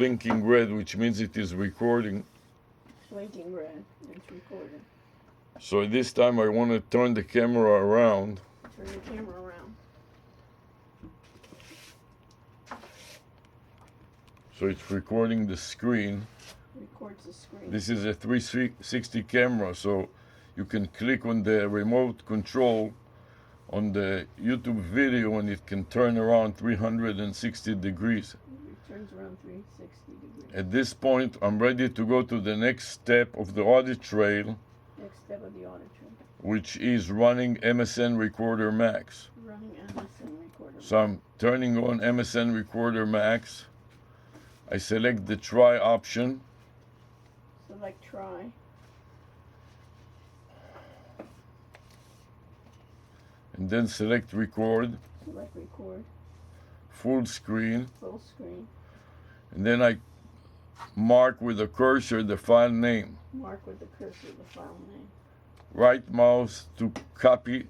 blinking red, which means it is recording. Blinking red. It's recording. So this time I want to turn the camera around. Turn the camera around. So it's recording the screen. Records the screen. This is a 360 camera, so you can click on the remote control on the YouTube video and it can turn around 360 degrees. It turns around 360 degrees. At this point, I'm ready to go to the next step of the audit trail, Next step of the audit trail. which is running MSN Recorder Max. Running MSN Recorder. So I'm turning on MSN Recorder Max. I select the try option. Select try. And then select record, Select record. full screen. Full screen. And then I mark with a cursor the file name. Mark with the cursor the file name. Right mouse to copy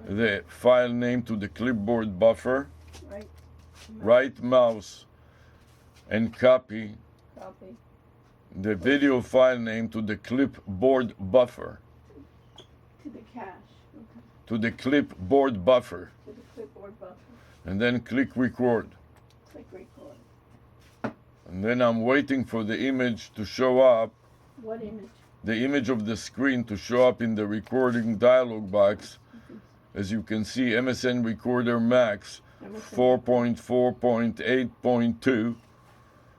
the file name to the clipboard buffer. Right mouse and copy Copy. the video file name to the clipboard buffer. To the cache. Okay. To the clipboard buffer. To the clipboard buffer. And then click record. Click record. And then I'm waiting for the image to show up. What image? The image of the screen to show up in the recording dialog box. As you can see, MSN Recorder Max 4.4.8.2,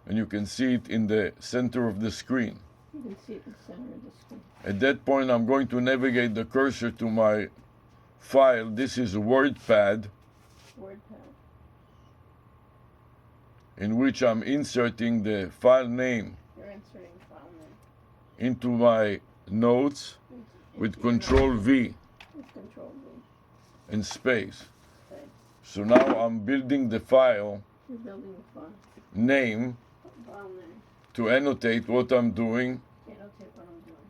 and you can see it in the center of the screen. You can see it in the center of the screen. At that point, I'm going to navigate the cursor to my file. This is WordPad, WordPad. in which I'm inserting the file name You're inserting the file name. into my notes with Into your Control notes. V With Control V. and space. Space. So now I'm building the file You're building the file. name File name. to annotate what I'm doing, Annotate what I'm doing.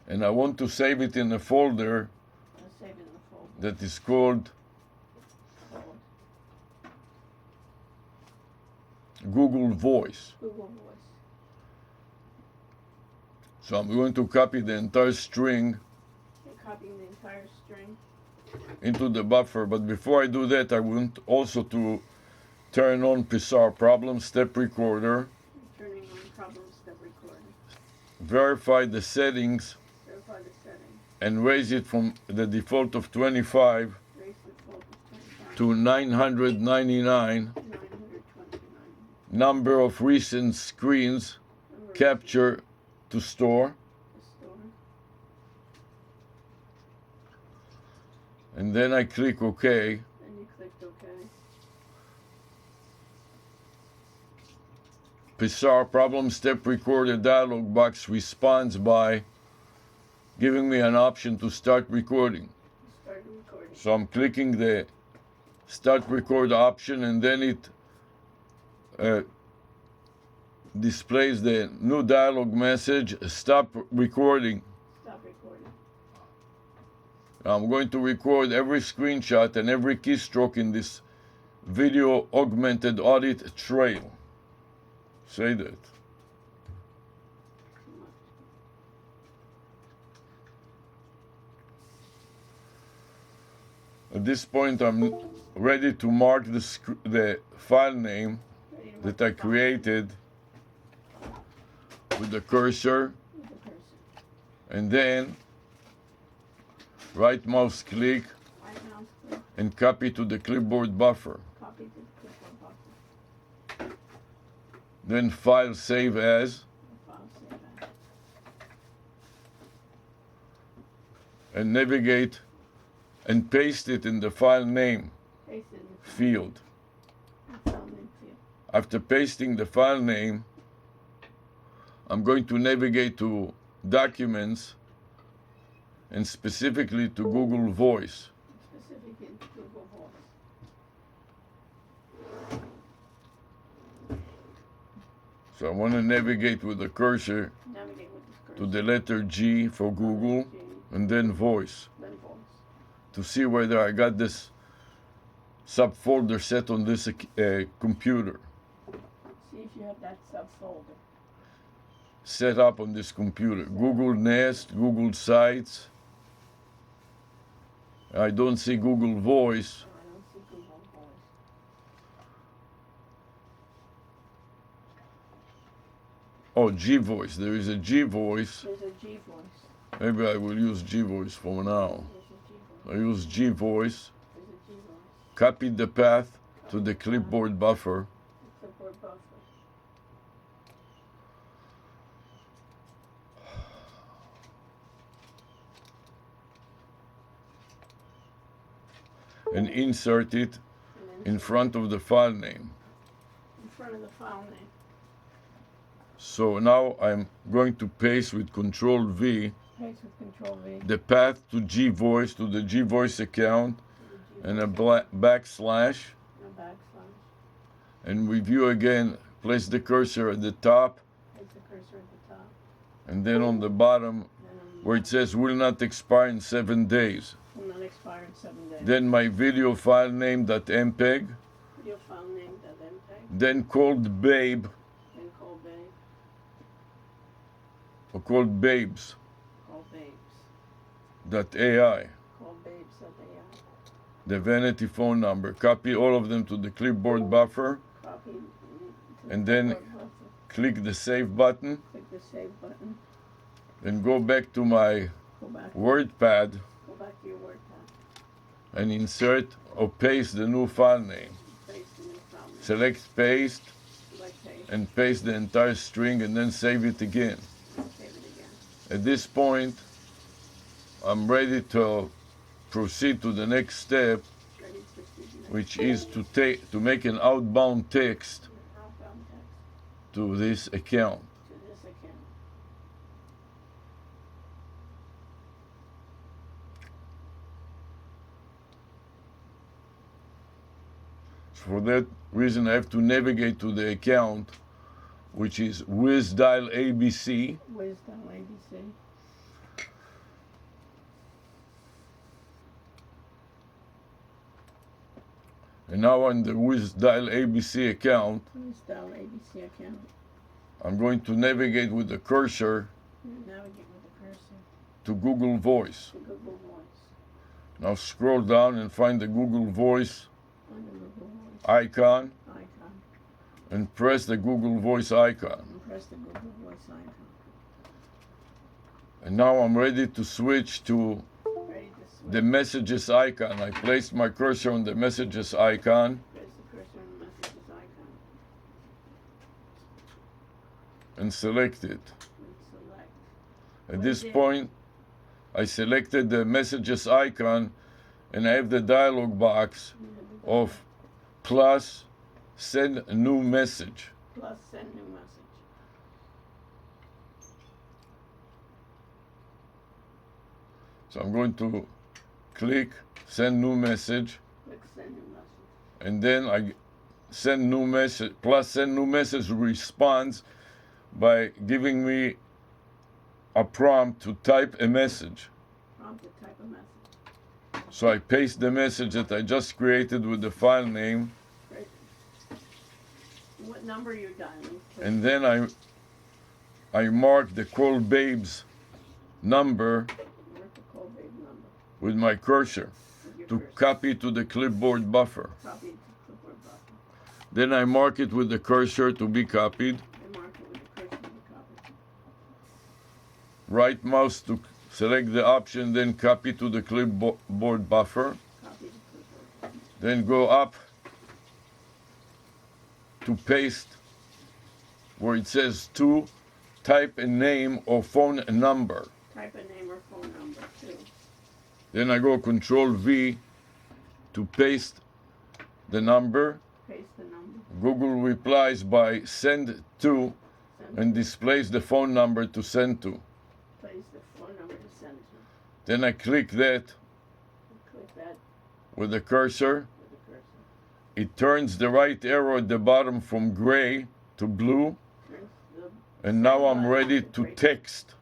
and I want to save it in a folder I'll save it in the folder. that is called Called Google Voice. Google Voice. So I'm going to copy the entire string You're copying the entire string. into the buffer, but before I do that, I want also to turn on PSR, Problem Step Recorder, Turning on problem step recording. verify the settings, Verify the settings. and raise it from the default of 25 Raise the default of 25. to 999. 929. Number of recent screens Number of capture to store, the store. and then I click OK. Then you clicked OK. PSR Problem Step Recorder dialog box responds by giving me an option to start recording. Start recording. So I'm clicking the Start Record option, and then it displays the new dialog message, Stop Recording. Stop recording. I'm going to record every screenshot and every keystroke in this video augmented audit trail. Say that. At this point, I'm ready to mark the file name Ready to that mark I the file created with the cursor, with the cursor. and then right mouse click Right mouse click. and copy to the clipboard buffer. Copy to the clipboard buffer. Then file save as, The file save as. and navigate and paste it in the file name Paste it in the field. file name field. After pasting the file name, I'm going to navigate to Documents and specifically to Google Voice. Specifically to Google Voice. So I want to navigate with the cursor Navigate with the cursor. to the letter G for Google, G, and then Voice, then Voice. to see whether I got this subfolder set on this computer. See if you you have that subfolder? set up on this computer. Google Nest, Google Sites. I don't see Google Voice. Oh, I don't see Google Voice. Oh, G Voice. There is a G Voice. There's a G Voice. Maybe I will use G Voice for now. There's a G Voice. I use G Voice. There's a G Voice. Copy the path to the clipboard buffer. The clipboard buffer. And insert it And then in front of the file name. in front of the file name. So now I'm going to paste with Control V Paste with Control V. the path to G Voice, to the G Voice account, and a backslash. And a backslash. And review again, place the cursor at the top, Place the cursor at the top. and then on the bottom And then on where it says will not expire in 7 days. will not expire in 7 days. Then my video file name .mpeg, Video file name .mpeg. then called babe Then call babe. or called babes Call babes. .ai, Call babes.ai. the vanity phone number. Copy all of them to the clipboard buffer, Copy to And the then- clipboard buffer. click the save button, Click the save button. then go back to my Go back. WordPad Go back to your WordPad. and insert or paste the new file name. Paste the new file name. Select paste Select paste. and paste the entire string and then save it again. And save it again. At this point, I'm ready to proceed to the next step, Ready to proceed to the next which is to make an outbound text outbound text to this account. to this account. For that reason, I have to navigate to the account, which is WizDial ABC. Wisdom ABC. And now on the WizDial ABC account, Wisdom ABC account. I'm going to navigate with the cursor And navigate with the cursor to Google Voice. to Google Voice. Now scroll down and find the Google Voice On the Google Voice icon icon. and press the Google Voice icon. And press the Google Voice icon. And now I'm ready to switch to Ready to switch. the messages icon. I placed my cursor on the messages icon Press the cursor on the messages icon. and select it. And select. At this point, I selected the messages icon and I have the dialog box You have the of plus send a new message. plus send new message. So I'm going to click send new message, Click send new message. and then I send new message plus send new message responds by giving me a prompt to type a message. Prompt to type a message. So I paste the message that I just created with the file name, Great. What number are you dialing? and then I mark the call babes number Mark the call babe number with my cursor with your to cursor. copy to the clipboard buffer. Copy it to clipboard buffer. Then I mark it with the cursor to be copied. And mark it with the cursor to be copied. Right mouse to select the option, then copy to the clipboard buffer. Copy to clipboard buffer. Then go up to paste where it says to type a name or phone number. Type a name or phone number too. Then I go Control V to paste the number. Paste the number. Google replies by send to Send and displays the phone number to send to. Place the phone number to send to. Then I click that And click that with the cursor. with the cursor. It turns the right arrow at the bottom from gray to blue. Turns the And now I'm button ready to to gray. text.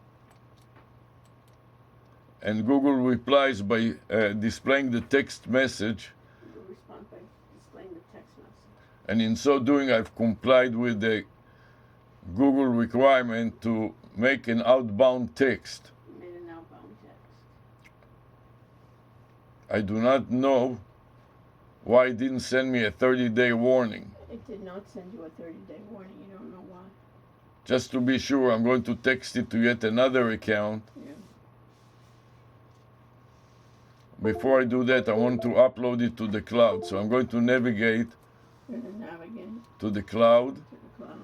And Google replies by displaying the text message. Google responds by displaying the text message. And in so doing, I've complied with the Google requirement to make an outbound text. Made an outbound text. I do not know why it didn't send me a 30-day warning. It did not send you a 30-day warning. You don't know why. Just to be sure, I'm going to text it to yet another account. Yeah. Before I do that, I want to upload it to the cloud. So I'm going to navigate You're going to navigate to the cloud. to the cloud.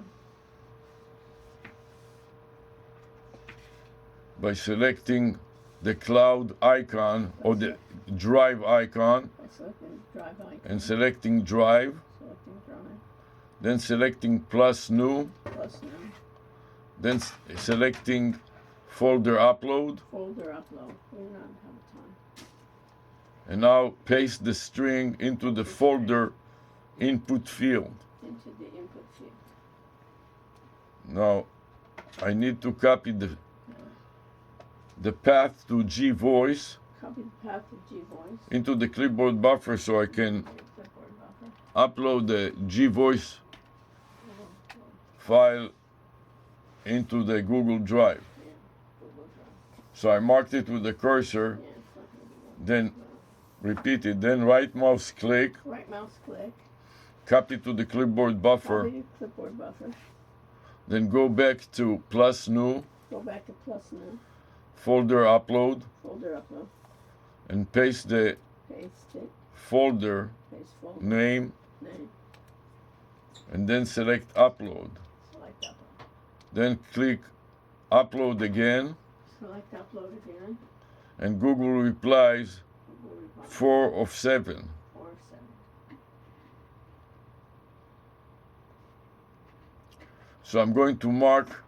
By selecting the cloud icon or the drive icon By selecting drive icon. and selecting drive, Selecting drive. then selecting plus new, Plus new. then selecting folder upload, Folder upload. We do not have time. and now paste the string into the folder input field. Into the input field. Now I need to copy the path to G voice Copy the path to G voice. into the clipboard buffer so I can Clipboard buffer. upload the G voice file into the Google Drive. Yeah. Google Drive. So I marked it with the cursor, Yeah, it's not going to be then repeat it, then right mouse click, right mouse click. copy to the clipboard buffer, Copy to clipboard buffer. then go back to plus new, Go back to plus new. folder upload, Folder upload. and paste the Paste it. folder Paste folder name, name. and then select upload. Select upload. Then click upload again, Select upload again. and Google replies Google reply. 4 of 7. 4 of 7. So I'm going to mark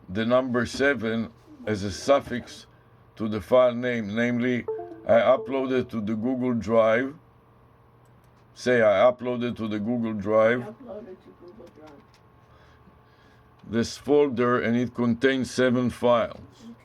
the number 7 as a suffix to the file name, namely I uploaded to the Google Drive. Say I uploaded to the Google Drive Uploaded to Google Drive. this folder, and it contains 7 files. It